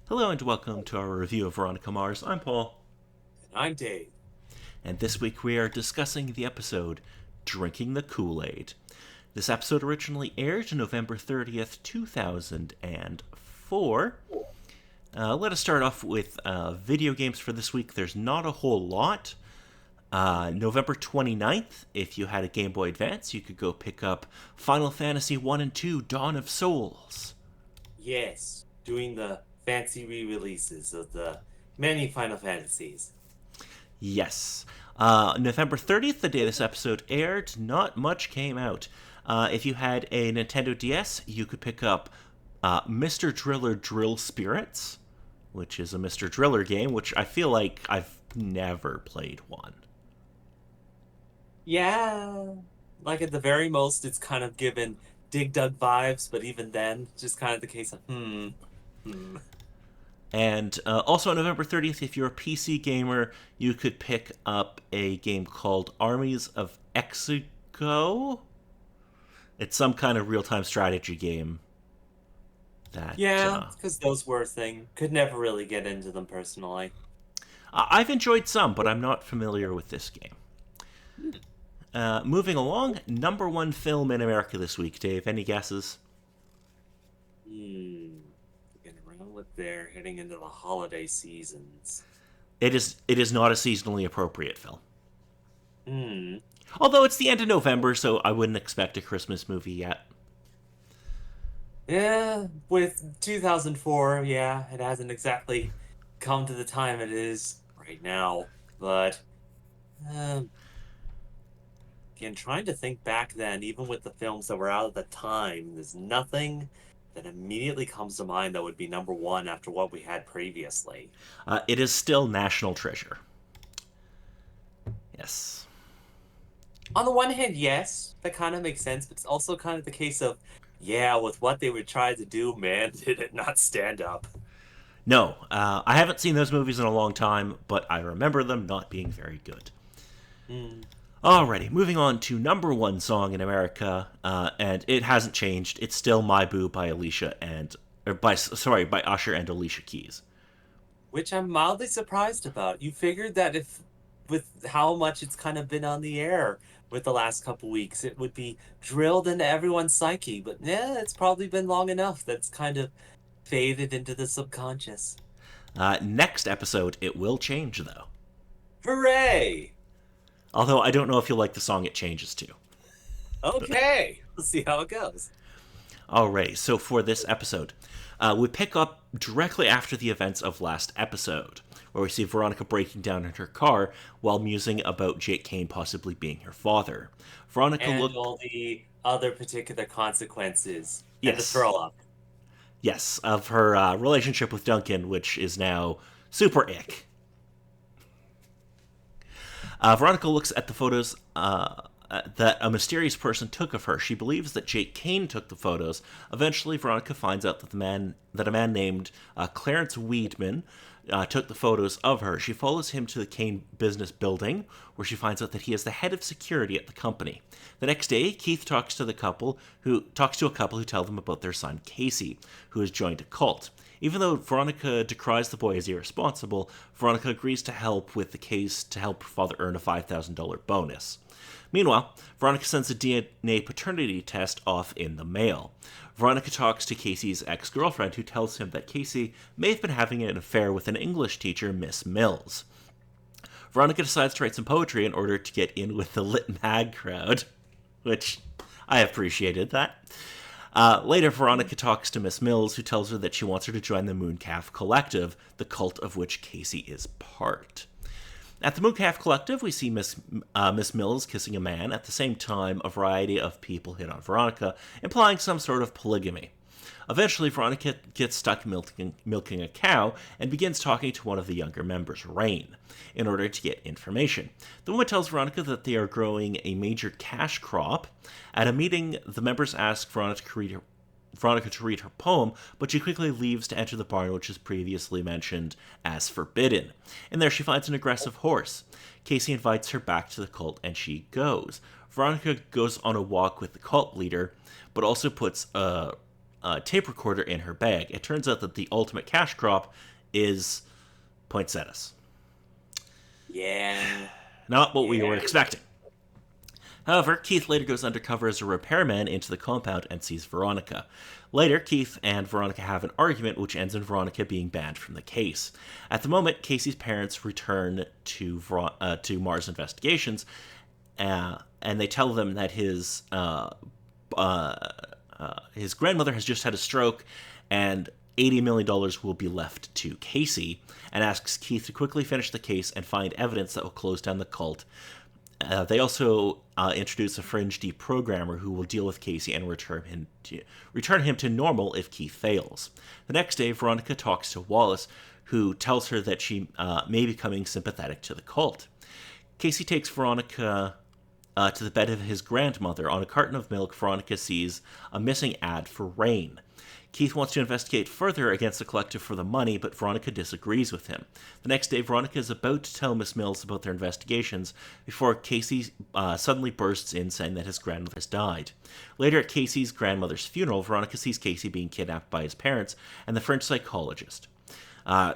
Hello and welcome to our review of Veronica Mars. I'm Paul, I'm Dave. and this week we are discussing the episode Drinking the Kool-Aid. This episode originally aired November 30th, 2004. Let us start off with video games for this week. There's not a whole lot. November 29th, if you had a Game Boy Advance, you could go pick up Final Fantasy 1 and 2 Dawn of Souls. Yes, doing the fancy re-releases of the many Final Fantasies. Yes. November 30th, the day this episode aired, not much came out. If you had a Nintendo DS, you could pick up Mr. Driller Drill Spirits, which is a Mr. Driller game, which I feel like I've never played one. Yeah, like at the very most, it's kind of given Dig Dug vibes, but even then, it's just kind of the case of hmm. And also on November 30th, if you're a PC gamer, you could pick up a game called Armies of Exego. It's some kind of real-time strategy game that Yeah, because those were a thing. Could never really get into them personally. I've enjoyed some, but I'm not familiar with this game. Hmm. Moving along, number one film in America this week, Dave. Any guesses? Hmm. Getting around with there, heading into the holiday seasons. It is not a seasonally appropriate film. Hmm. Although it's the end of November, so I wouldn't expect a Christmas movie yet. Yeah, with 2004, yeah, it hasn't exactly come to the time it is right now. But um, again, trying to think back then, even with the films that were out at the time, there's nothing that immediately comes to mind that would be number one after what we had previously. It is still National Treasure. Yes. On the one hand, yes, that kind of makes sense, but it's also kind of the case of, yeah, with what they were trying to do, man, did it not stand up? No, I haven't seen those movies in a long time, but I remember them not being very good. Hmm. Alrighty, moving on to number one song in America, and it hasn't changed. It's still "My Boo" by Alicia and by Usher and Alicia Keys. Which I'm mildly surprised about. You figured that if, with how much it's kind of been on the air with the last couple weeks, it would be drilled into everyone's psyche. But yeah, it's probably been long enough that's kind of faded into the subconscious. Next episode, it will change though. Hooray! Although I don't know if you'll like the song it changes to. Okay, let's see how it goes. Alrighty, so for this episode, we pick up directly after the events of last episode, where we see Veronica breaking down in her car while musing about Jake Kane possibly being her father. Veronica And look all the other particular consequences and the yes, throw up. yes, of her relationship with Duncan, which is now super ick. Veronica looks at the photos that a mysterious person took of her. She believes that Jake Kane took the photos. Eventually, Veronica finds out that a man named Clarence Weedman took the photos of her. She follows him to the Kane business building, where she finds out that he is the head of security at the company. The next day, Keith talks to a couple who tell them about their son Casey, who has joined a cult. Even though Veronica decries the boy as irresponsible, Veronica agrees to help with the case to help her father earn a $5,000 bonus. Meanwhile, Veronica sends a DNA paternity test off in the mail. Veronica talks to Casey's ex-girlfriend, who tells him that Casey may have been having an affair with an English teacher, Miss Mills. Veronica decides to write some poetry in order to get in with the lit mag crowd, which I appreciated that. Later, Veronica talks to Miss Mills, who tells her that she wants her to join the Mooncalf Collective, the cult of which Casey is part. At the Mooncalf Collective, we see Miss Mills kissing a man. At the same time, a variety of people hit on Veronica, implying some sort of polygamy. Eventually, Veronica gets stuck milking a cow and begins talking to one of the younger members, Rain, in order to get information. The woman tells Veronica that they are growing a major cash crop. At a meeting, the members ask Veronica to read her poem, but she quickly leaves to enter the barn, which is previously mentioned as forbidden. In there, she finds an aggressive horse. Casey invites her back to the cult, and she goes. Veronica goes on a walk with the cult leader, but also puts tape recorder in her bag. It turns out that the ultimate cash crop is poinsettias. Yeah. Not what we were Yeah. expecting. However, Keith later goes undercover as a repairman into the compound and sees Veronica. Later, Keith and Veronica have an argument which ends in Veronica being banned from the case. At the moment, Casey's parents return to Mars Investigations, and they tell them that his grandmother has just had a stroke, and $80 million will be left to Casey, and asks Keith to quickly finish the case and find evidence that will close down the cult. They also introduce a fringe deprogrammer who will deal with Casey and return him to normal if Keith fails. The next day, Veronica talks to Wallace, who tells her that she may be becoming sympathetic to the cult. Casey takes Veronica to the bed of his grandmother. On a carton of milk, Veronica sees a missing ad for Rain. Keith wants to investigate further against the collective for the money, but Veronica disagrees with him. The next day, Veronica is about to tell Miss Mills about their investigations before Casey suddenly bursts in saying that his grandmother has died. Later at Casey's grandmother's funeral, Veronica sees Casey being kidnapped by his parents and the French psychologist.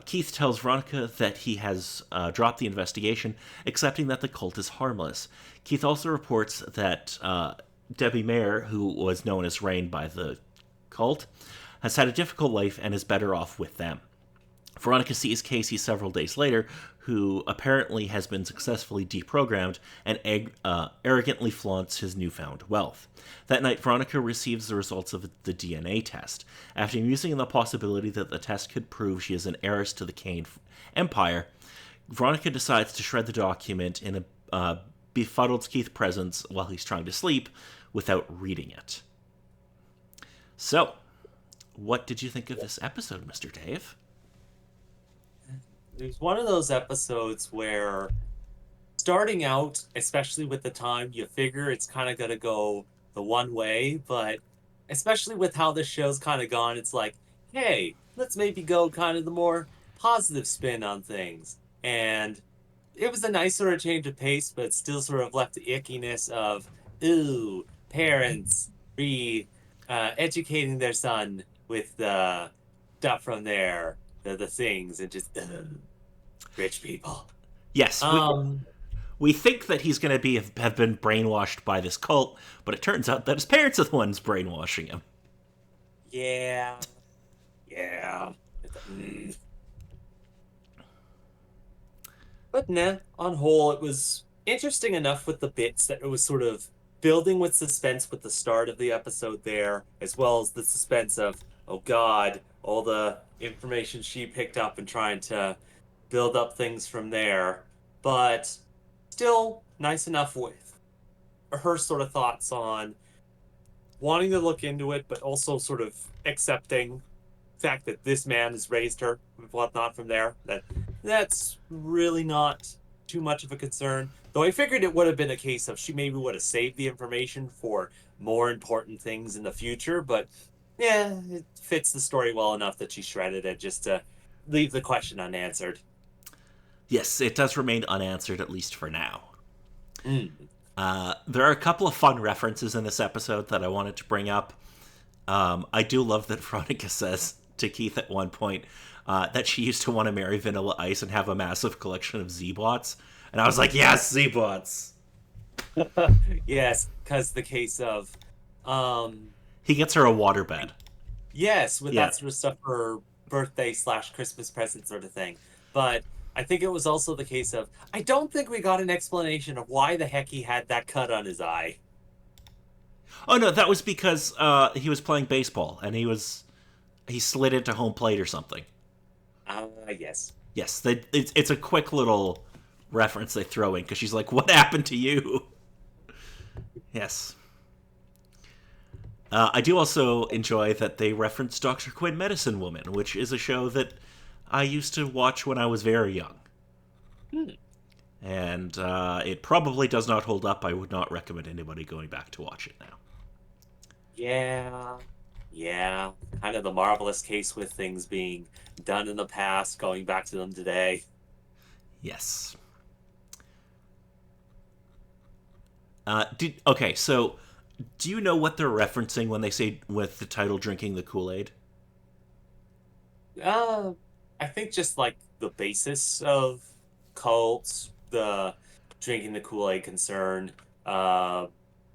Keith tells Veronica that he has dropped the investigation, accepting that the cult is harmless. Keith also reports that Debbie Mayer, who was known as Rain by the cult, has had a difficult life and is better off with them. Veronica sees Casey several days later, who apparently has been successfully deprogrammed and arrogantly flaunts his newfound wealth. That night, Veronica receives the results of the DNA test. After musing on the possibility that the test could prove she is an heiress to the Kane Empire, Veronica decides to shred the document in a befuddled Keith presence while he's trying to sleep without reading it. So, what did you think of this episode, Mr. Dave? It was one of those episodes where starting out, especially with the time, you figure it's kind of going to go the one way, but especially with how this show's kind of gone, it's like, hey, let's maybe go kind of the more positive spin on things. And it was a nice sort of change of pace, but still sort of left the ickiness of, ooh, parents educating their son with the stuff from there, the things, and just rich people. Yes, we think that he's going to have been brainwashed by this cult, but it turns out that his parents are the ones brainwashing him. Yeah. But nah, on whole, it was interesting enough with the bits that it was sort of building with suspense with the start of the episode there, as well as the suspense of, oh God, all the information she picked up and trying to build up things from there. But still nice enough with her sort of thoughts on wanting to look into it, but also sort of accepting the fact that this man has raised her and whatnot from there. That's really not too much of a concern. Though I figured it would have been a case of she maybe would have saved the information for more important things in the future, but yeah, it fits the story well enough that she shredded it just to leave the question unanswered. Yes, it does remain unanswered, at least for now. Mm. There are a couple of fun references in this episode that I wanted to bring up. I do love that Veronica says to Keith at one point that she used to want to marry Vanilla Ice and have a massive collection of Z-Bots. And I was like, yes, Z-Bots! Yes, because the case of... he gets her a waterbed. Yes, with that sort of stuff for birthday/Christmas present sort of thing. But I think it was also the case of, I don't think we got an explanation of why the heck he had that cut on his eye. Oh no, that was because he was playing baseball and he slid into home plate or something. Yes. Yes, it's a quick little reference they throw in because she's like, "What happened to you?" Yes. I do also enjoy that they reference Dr. Quinn Medicine Woman, which is a show that I used to watch when I was very young. And it probably does not hold up. I would not recommend anybody going back to watch it now. Yeah. Kind of the marvelous case with things being done in the past, going back to them today. Yes. Okay, so Do you know what they're referencing when they say with the title "Drinking the Kool-Aid"? Uh, I think just like the basis of cults, the drinking the Kool-Aid concern, uh,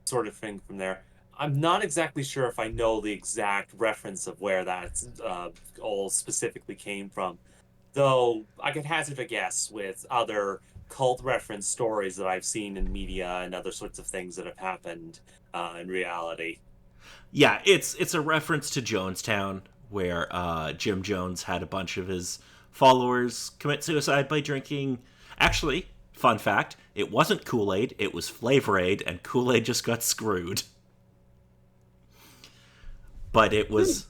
sort of thing from there. I'm not exactly sure if I know the exact reference of where that all specifically came from, though I could hazard a guess with other cult reference stories that I've seen in media and other sorts of things that have happened in reality. Yeah, it's a reference to Jonestown, where Jim Jones had a bunch of his followers commit suicide by drinking. Actually, fun fact: it wasn't Kool Aid; it was Flavor Aid, and Kool Aid just got screwed. But it was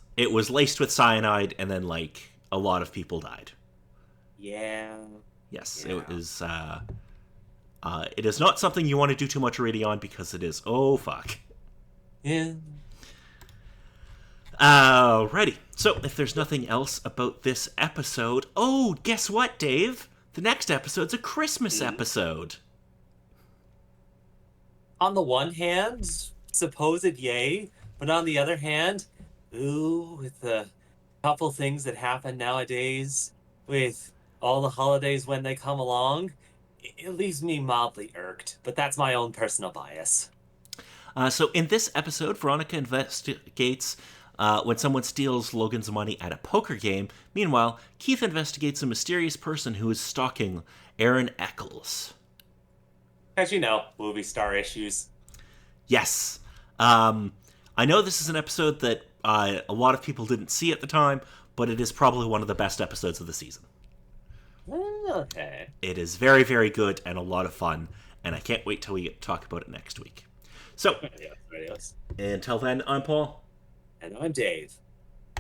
laced with cyanide, and then like a lot of people died. Yeah, Yes, it yeah. is. It is not something you want to do too much reading on because it is. Oh fuck. Yeah. Alrighty. So, if there's nothing else about this episode, oh, guess what, Dave? The next episode's a Christmas Mhm. episode. On the one hand, supposed yay, but on the other hand, ooh, with the couple things that happen nowadays, with all the holidays when they come along, it leaves me mildly irked, but that's my own personal bias. So, in this episode, Veronica investigates when someone steals Logan's money at a poker game. Meanwhile, Keith investigates a mysterious person who is stalking Aaron Eccles. As you know, movie star issues. Yes. Um, I know this is an episode that a lot of people didn't see at the time, but it is probably one of the best episodes of the season. Okay. It is very, very good and a lot of fun, and I can't wait till we get to talk about it next week. So, Yes, yes. until then, I'm Paul. And I'm Dave.